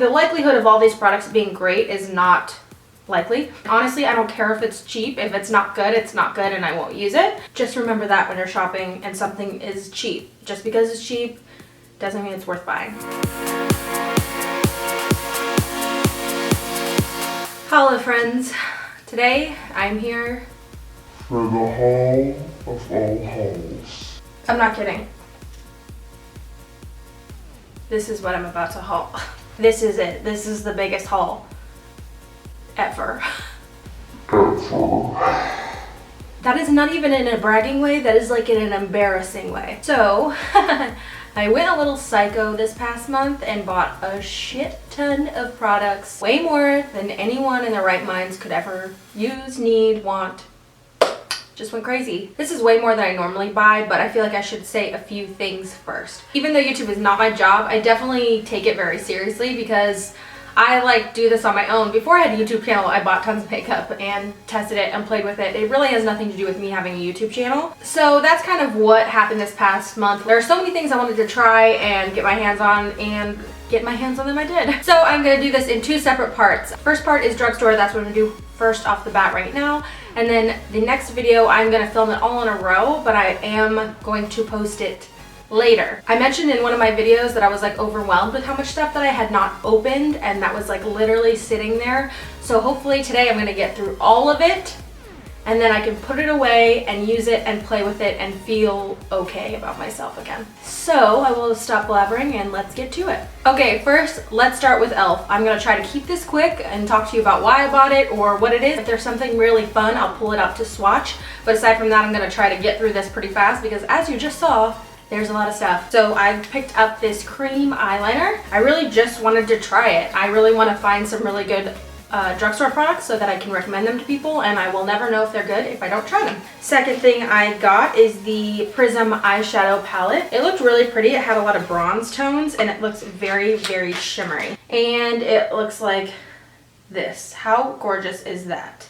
the likelihood of all these products being great is not likely. Honestly, I don't care if it's cheap. If it's not good, it's not good and I won't use it. Just remember that when you're shopping and something is cheap. Just because it's cheap doesn't mean it's worth buying. Hello friends. Today I'm here for the haul of all hauls. I'm not kidding. This is what I'm about to haul. This is it. This is the biggest haul ever. That is not even in a bragging way, that is like in an embarrassing way. So, I went a little psycho this past month and bought a shit ton of products. Way more than anyone in their right minds could ever use, need, want. Just went crazy. This is way more than I normally buy, but I feel like I should say a few things first. Even though YouTube is not my job, I definitely take it very seriously because I do this on my own. Before I had a YouTube channel, I bought tons of makeup and tested it and played with it. It really has nothing to do with me having a YouTube channel. So that's kind of what happened this past month. There are so many things I wanted to try and get my hands on, and get my hands on them I did. So I'm gonna do this in two separate parts. First part is Drugstore, that's what I'm gonna do first off the bat right now. And then the next video, I'm gonna film it all in a row, but I am going to post it later. I mentioned in one of my videos that I was overwhelmed with how much stuff that I had not opened, and that was literally sitting there. So hopefully today I'm gonna get through all of it, and then I can put it away and use it and play with it and feel okay about myself again. So I will stop blabbering and let's get to it. Okay, first let's start with e.l.f. I'm gonna try to keep this quick and talk to you about why I bought it or what it is. If there's something really fun, I'll pull it up to swatch. But aside from that, I'm gonna try to get through this pretty fast because as you just saw, there's a lot of stuff. So I picked up this cream eyeliner. I really just wanted to try it. I really want to find some really good drugstore products so that I can recommend them to people, and I will never know if they're good if I don't try them. Second thing I got is the Prism eyeshadow palette. It looked really pretty. It had a lot of bronze tones and it looks very, very shimmery. And it looks like this. How gorgeous is that?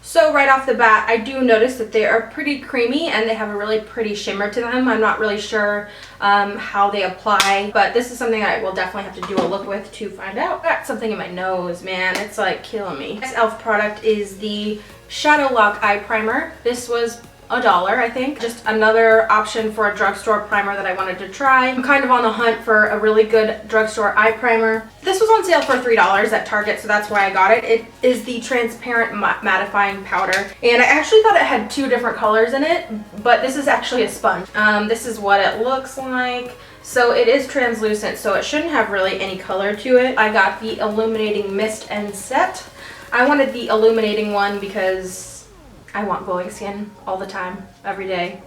So right off the bat, I do notice that they are pretty creamy and they have a really pretty shimmer to them. I'm not really sure how they apply, but this is something I will definitely have to do a look with to find out. Got something in my nose, man. It's killing me. Next e.l.f. product is the Shadow Lock Eye Primer. This was $1, I think. Just another option for a drugstore primer that I wanted to try. I'm kind of on the hunt for a really good drugstore eye primer. This was on sale for $3 at Target, so that's why I got it. It is the transparent mattifying powder, and I actually thought it had two different colors in it, but this is actually a sponge. This is what it looks like. So it is translucent, so it shouldn't have really any color to it. I got the Illuminating Mist and Set. I wanted the illuminating one because I want glowing skin all the time, every day.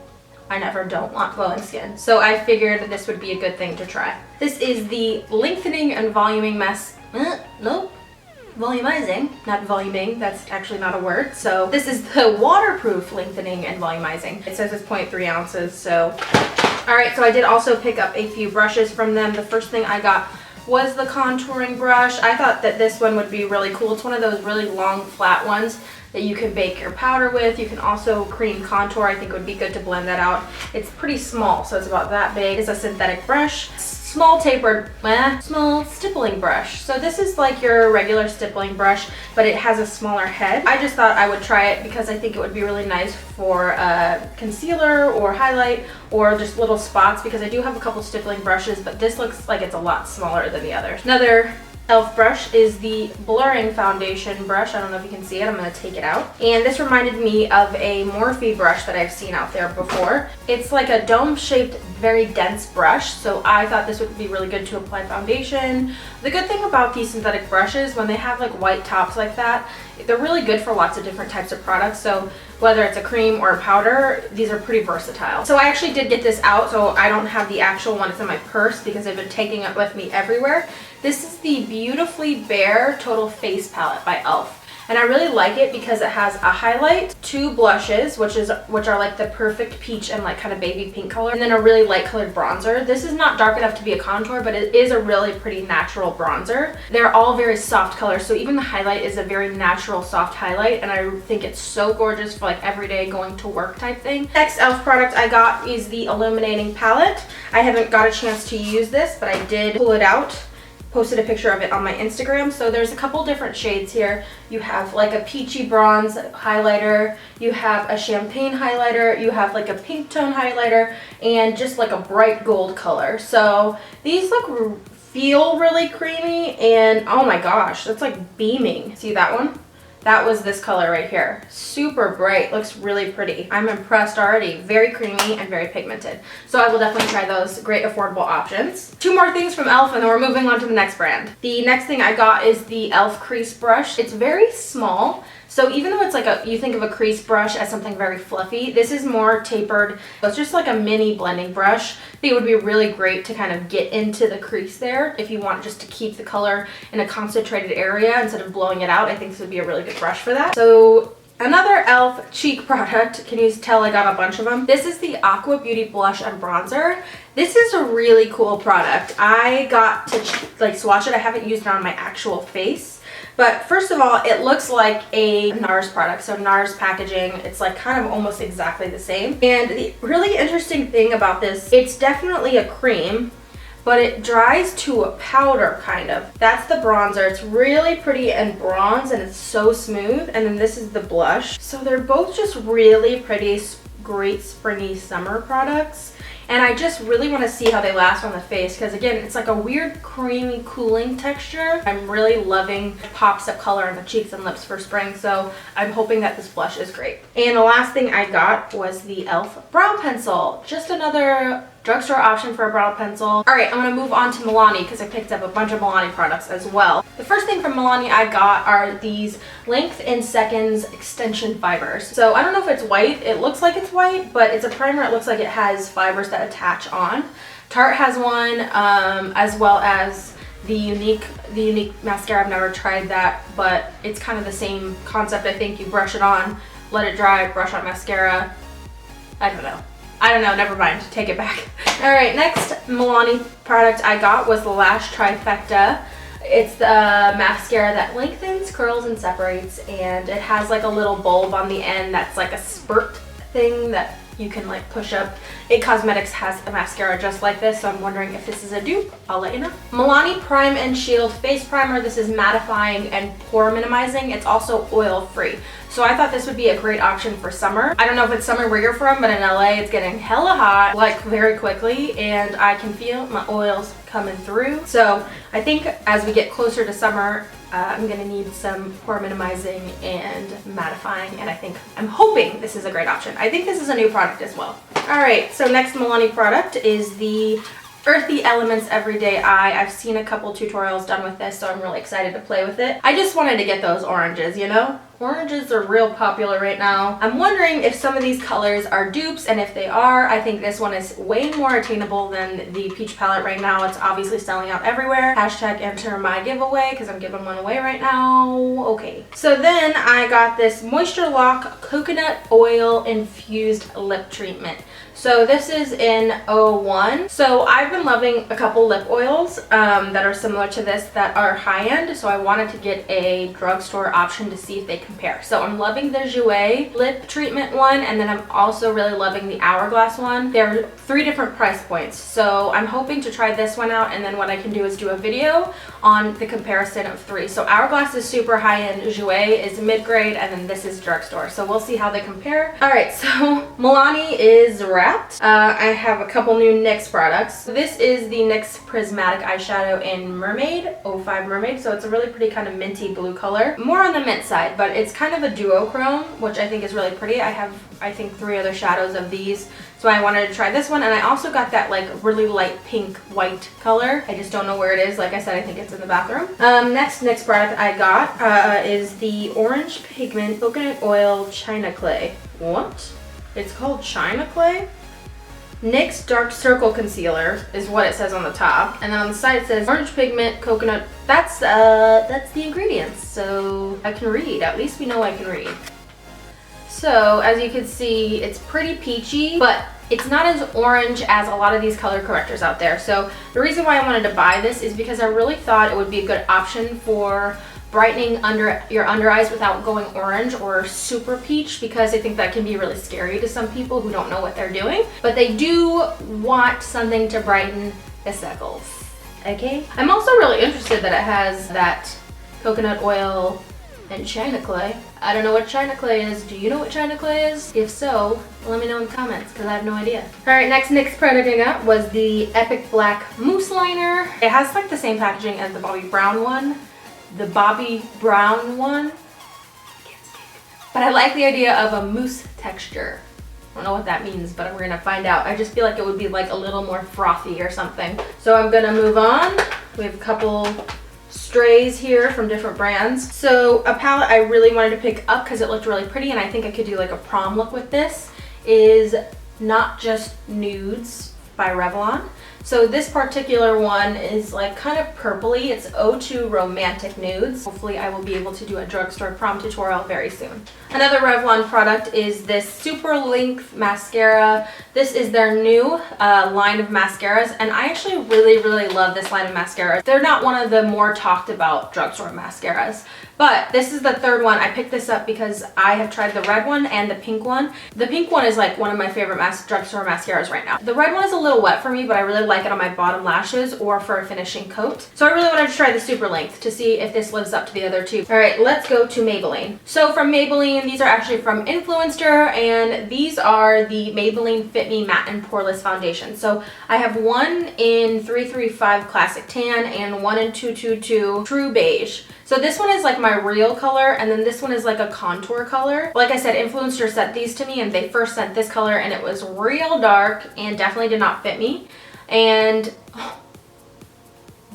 I never don't want glowing skin. So I figured this would be a good thing to try. This is the Lengthening and Voluming Volumizing, not voluming, that's actually not a word. So this is the Waterproof Lengthening and Volumizing. It says it's 0.3 ounces, so. All right, so I did also pick up a few brushes from them. The first thing I got was the contouring brush. I thought that this one would be really cool. It's one of those really long, flat ones that you can bake your powder with. You can also cream contour. I think it would be good to blend that out. It's pretty small, so it's about that big. It's a synthetic brush. Small tapered, small stippling brush. So this is like your regular stippling brush, but it has a smaller head. I just thought I would try it because I think it would be really nice for concealer or highlight or just little spots, because I do have a couple stippling brushes, but this looks like it's a lot smaller than the others. Another e.l.f. brush is the Blurring Foundation brush. I don't know if you can see it. I'm going to take it out. And this reminded me of a Morphe brush that I've seen out there before. It's like a dome-shaped, very dense brush, so I thought this would be really good to apply foundation. The good thing about these synthetic brushes, when they have white tops like that, they're really good for lots of different types of products. So whether it's a cream or a powder, these are pretty versatile. So I actually did get this out, so I don't have the actual one. It's in my purse because I've been taking it with me everywhere. This is the Beautifully Bare Total Face Palette by e.l.f. And I really like it because it has a highlight, two blushes, which are like the perfect peach and kind of baby pink color, and then a really light colored bronzer. This is not dark enough to be a contour, but it is a really pretty natural bronzer. They're all very soft colors, so even the highlight is a very natural soft highlight, and I think it's so gorgeous for everyday going to work type thing. Next e.l.f. product I got is the Illuminating Palette. I haven't got a chance to use this, but I did pull it out posted a picture of it on my Instagram. So there's a couple different shades here. You have like a peachy bronze highlighter, you have a champagne highlighter, you have like a pink tone highlighter, and just like a bright gold color. So these feel really creamy, and oh my gosh, that's like beaming. See that one? That was this color right here. Super bright, looks really pretty. I'm impressed already. Very creamy and very pigmented. So I will definitely try those. Great affordable options. Two more things from e.l.f. and then we're moving on to the next brand. The next thing I got is the e.l.f. crease brush. It's very small. So even though it's like you think of a crease brush as something very fluffy, this is more tapered. It's just like a mini blending brush. I think it would be really great to kind of get into the crease there if you want just to keep the color in a concentrated area instead of blowing it out. I think this would be a really good brush for that. So another e.l.f. cheek product. Can you tell I got a bunch of them? This is the Aqua Beauty Blush and Bronzer. This is a really cool product. I got to like swatch it. I haven't used it on my actual face. But first of all, it looks like a NARS product. So NARS packaging, it's like kind of almost exactly the same. And the really interesting thing about this, it's definitely a cream, but it dries to a powder kind of. That's the bronzer. It's really pretty and bronze and it's so smooth. And then this is the blush. So they're both just really pretty, great springy summer products. And I just really want to see how they last on the face because again, it's like a weird creamy cooling texture. I'm really loving pops of color on the cheeks and lips for spring, so I'm hoping that this blush is great. And the last thing I got was the e.l.f. brow pencil. Just another drugstore option for a brow pencil. All right, I'm gonna move on to Milani because I picked up a bunch of Milani products as well. The first thing from Milani I got are these length in seconds extension fibers. So I don't know if it's white. It looks like it's white, but it's a primer. It looks like it has fibers that attach on. Tarte has one, as well as the unique mascara. I've never tried that, but it's kind of the same concept. I think you brush it on, let it dry, brush on mascara. I don't know, never mind, take it back. All right, next Milani product I got was the Lash Trifecta. It's the mascara that lengthens, curls, and separates, and it has like a little bulb on the end that's like a spurt thing that you can like push up. It Cosmetics has a mascara just like this, so I'm wondering if this is a dupe. I'll let you know. Milani Prime and Shield Face Primer. This is mattifying and pore minimizing. It's also oil free. So I thought this would be a great option for summer. I don't know if it's summer where you're from, but in LA it's getting hella hot like very quickly and I can feel my oils coming through. So I think as we get closer to summer, I'm gonna need some pore minimizing and mattifying, and I'm hoping this is a great option. I think this is a new product as well. All right, so next Milani product is the Earthy Elements Everyday Eye. I've seen a couple tutorials done with this, so I'm really excited to play with it. I just wanted to get those oranges, you know? Oranges are real popular right now. I'm wondering if some of these colors are dupes, and if they are, I think this one is way more attainable than the peach palette right now. It's obviously selling out everywhere. Hashtag enter my giveaway, because I'm giving one away right now. Okay. So then I got this Moisture Lock Coconut Oil Infused Lip Treatment. So this is in 01. So I've been loving a couple lip oils that are similar to this that are high-end. So I wanted to get a drugstore option to see if they compare. So I'm loving the Jouer lip treatment one, and then I'm also really loving the Hourglass one. There are 3 different price points. So I'm hoping to try this one out, and then what I can do is do a video on the comparison of 3. So Hourglass is super high-end, Jouer is mid-grade, and then this is drugstore. So we'll see how they compare. All right, so Milani is wrapped. I have a couple new NYX products. This is the NYX Prismatic Eyeshadow in Mermaid, 05 Mermaid. So it's a really pretty kind of minty blue color. More on the mint side, but it's kind of a duochrome, which I think is really pretty. I have, I think, 3 other shadows of these. So I wanted to try this one, and I also got that like really light pink white color. I just don't know where it is. Like I said, I think it's in the bathroom. Next product I got is the Orange Pigment Coconut Oil China Clay. What? It's called China Clay? NYX Dark Circle Concealer is what it says on the top, and then on the side it says Orange Pigment Coconut. That's the ingredients, so I can read. At least we know I can read. So as you can see, it's pretty peachy, but it's not as orange as a lot of these color correctors out there. So the reason why I wanted to buy this is because I really thought it would be a good option for brightening your under eyes without going orange or super peach, because I think that can be really scary to some people who don't know what they're doing. But they do want something to brighten the circles. Okay. I'm also really interested that it has that coconut oil and China clay. I don't know what China clay is. Do you know what China clay is? If so, let me know in the comments because I have no idea. Alright, next NYX product I got was the Epic Black Mousse Liner. It has like the same packaging as the Bobbi Brown one. The Bobbi Brown one. But I like the idea of a mousse texture. I don't know what that means, but we're gonna find out. I just feel like it would be like a little more frothy or something. So I'm gonna move on. We have a couple strays here from different brands. So a palette I really wanted to pick up because it looked really pretty and I think I could do like a prom look with this is Not Just Nudes by Revlon. So this particular one is like kind of purpley. It's O2 Romantic Nudes. Hopefully I will be able to do a drugstore prom tutorial very soon. Another Revlon product is this Super Length Mascara. This is their new line of mascaras, and I actually really love this line of mascaras. They're not one of the more talked about drugstore mascaras, but this is the third one. I picked this up because I have tried the red one and the pink one. The pink one is like one of my favorite drugstore mascaras right now. The red one is a little wet for me, but I really like it on my bottom lashes or for a finishing coat. So I really wanted to try the Super Length to see if this lives up to the other two. All right, let's go to Maybelline. So from Maybelline, these are actually from Influencer, and these are the Maybelline Fit Me Matte and Poreless Foundation. So I have one in 335 Classic Tan and one in 222 True Beige. So this one is like my real color, and then this one is like a contour color. Like I said, Influencer sent these to me, and they first sent this color, and it was real dark and definitely did not fit me. And oh,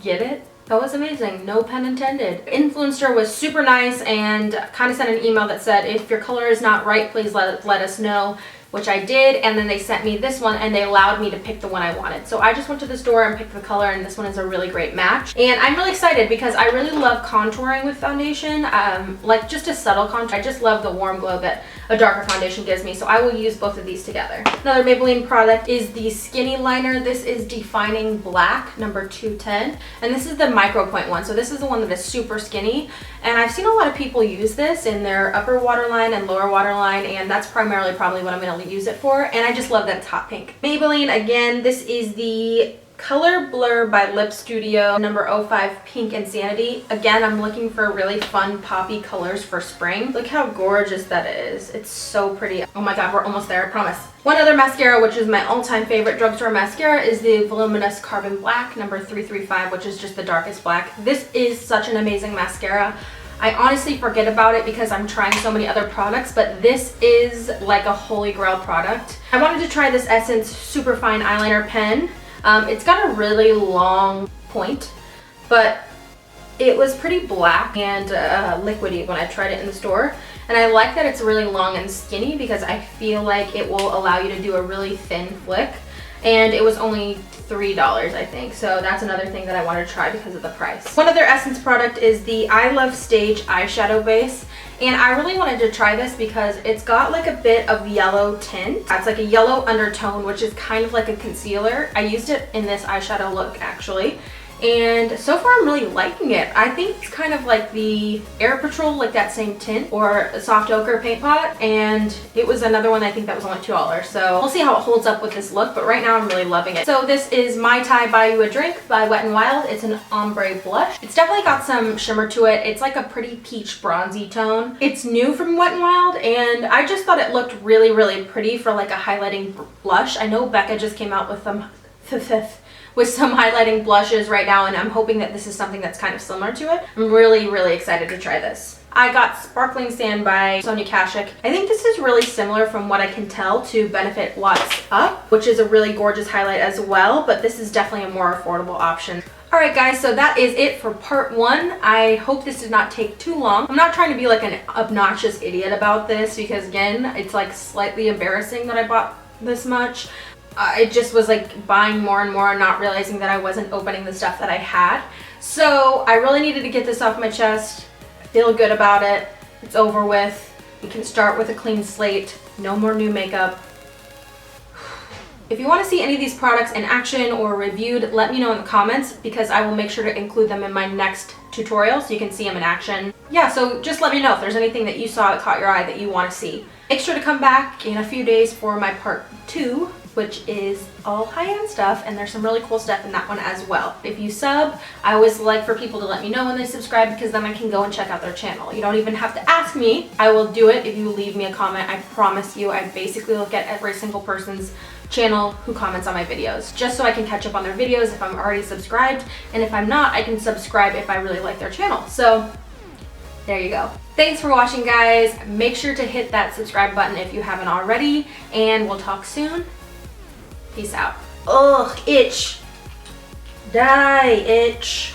get it? That was amazing, no pun intended. Influencer was super nice and kind of sent an email that said, if your color is not right, please let us know, which I did, and then they sent me this one and they allowed me to pick the one I wanted. So I just went to the store and picked the color, and this one is a really great match. And I'm really excited because I really love contouring with foundation, like just a subtle contour. I just love the warm glow that a darker foundation gives me, so I will use both of these together. Another Maybelline product is the Skinny Liner. This is Defining Black, number 210, and this is the micro point one. So this is the one that is super skinny, and I've seen a lot of people use this in their upper waterline and lower waterline, and that's primarily probably what I'm going to use it for, and I just love that it's hot pink. Maybelline, again, this is the Color Blur by Lip Studio, number 05 Pink Insanity. Again, I'm looking for really fun poppy colors for spring. Look how gorgeous that is. It's so pretty. Oh my god, we're almost there, I promise. One other mascara, which is my all-time favorite drugstore mascara, is the Voluminous Carbon Black, number 335, which is just the darkest black. This is such an amazing mascara. I honestly forget about it because I'm trying so many other products, but this is like a holy grail product. I wanted to try this Essence Superfine Eyeliner Pen. It's got a really long point, but it was pretty black and liquidy when I tried it in the store. And I like that it's really long and skinny because I feel like it will allow you to do a really thin flick. And it was only $3, I think. So that's another thing that I wanted to try because of the price. One other Essence product is the I Love Stage eyeshadow base. And I really wanted to try this because it's got like a bit of yellow tint. It's like a yellow undertone, which is kind of like a concealer. I used it in this eyeshadow look actually. And so far I'm really liking it. I think it's kind of like the Air Patrol, like that same tint, or a soft ochre paint pot, and it was another one I think that was only $2. So we'll see how it holds up with this look, but right now I'm really loving it. So this is My Tai Buy You a Drink by Wet n Wild. It's an ombre blush. It's definitely got some shimmer to it. It's like a pretty peach bronzy tone. It's new from Wet n Wild, and I just thought it looked really pretty for like a highlighting blush. I know Becca just came out with them with some highlighting blushes right now, and I'm hoping that this is something that's kind of similar to it. I'm really excited to try this. I got Sparkling Sand by Sonia Kashuk. I think this is really similar from what I can tell to Benefit What's Up, which is a really gorgeous highlight as well, but this is definitely a more affordable option. Alright guys, so that is it for part 1. I hope this did not take too long. I'm not trying to be like an obnoxious idiot about this because again, it's like slightly embarrassing that I bought this much. I just was like buying more and more and not realizing that I wasn't opening the stuff that I had. So I really needed to get this off my chest. I feel good about it. It's over with. We can start with a clean slate. No more new makeup. If you want to see any of these products in action or reviewed, let me know in the comments because I will make sure to include them in my next tutorial so you can see them in action. Yeah, so just let me know if there's anything that you saw that caught your eye that you want to see. Make sure to come back in a few days for my part 2, which is all high-end stuff, and there's some really cool stuff in that one as well. If you sub, I always like for people to let me know when they subscribe, because then I can go and check out their channel. You don't even have to ask me. I will do it if you leave me a comment. I promise you, I basically look at every single person's channel who comments on my videos, just so I can catch up on their videos if I'm already subscribed, and if I'm not, I can subscribe if I really like their channel. So there you go. Thanks for watching, guys. Make sure to hit that subscribe button if you haven't already, and we'll talk soon. Peace out. Ugh, itch. Die, itch.